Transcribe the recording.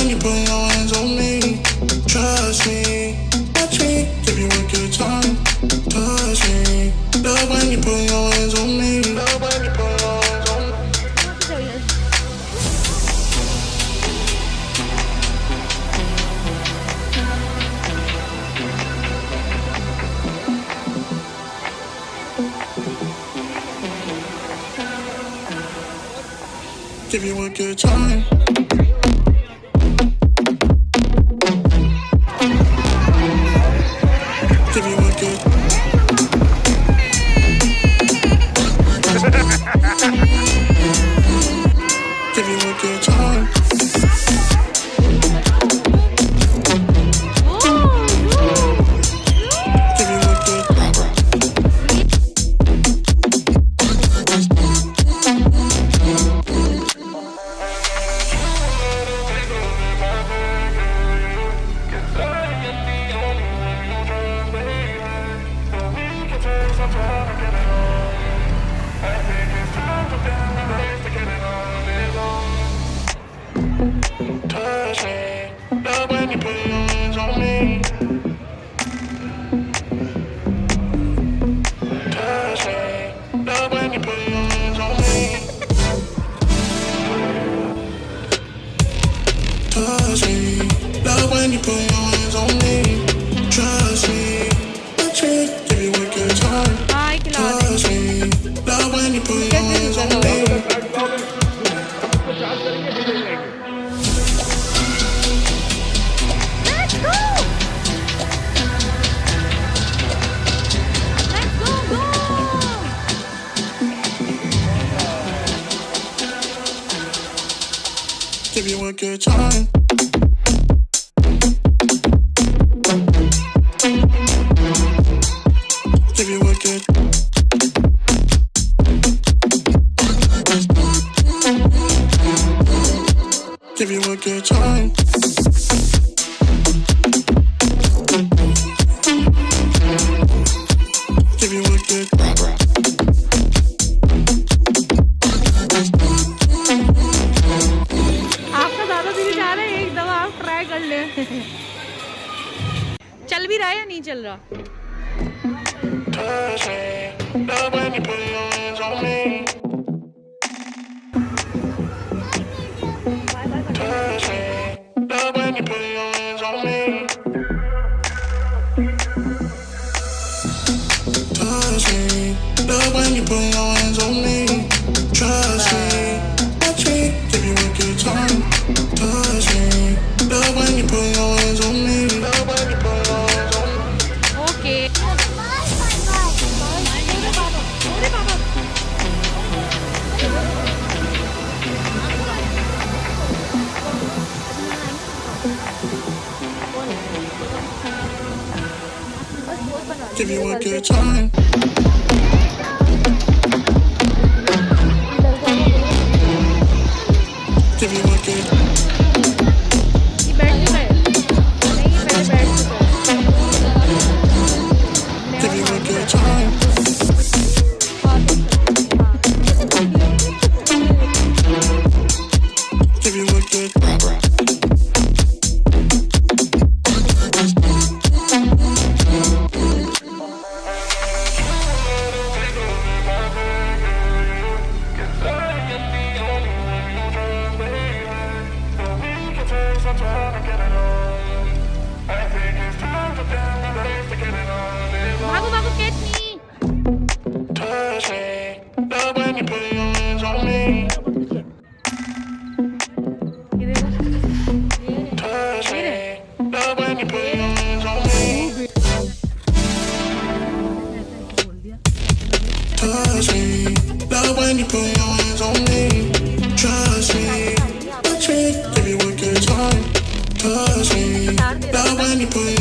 when you put your hands on me. Trust me, watch me, give you a good time. Touch me, love when you put your hands on me. Love when you put your hands on me. Give you a good time. Give you a good. Give you a good time. Give you a good. Touch me, love when you put your hands on me. Touch me, love when you put your hands on me. Touch me, love when you put your hands on me. Trust me, touch me, give you a good time. Touch me, love when you put your hands on me. Give you a good time. Give you a good. Give you a good time. Give you a good. चल भी रहा है या नहीं चल रहा? Touch me, love when you put your hands on me. Touch me, love when you put your hands on me. Touch me, love when you put your hands on me. Trust me, watch me, give you a good time. Touch me, love when you put your hands on me. Love when you put your hands on me. Okay. Give you a good time. Give you a good. ये बैठ चुका है? नहीं, पहले बैठ चुका है। Give you a good time. Give you a good. भागो भागो कैच नहीं। Touch me, love when you put your hands on me. ये देखो। Touch me, love when you put your hands on me. Touch me, love when you put your hands on me. Trust me, watch me, give you a good time. Touch me, love when you put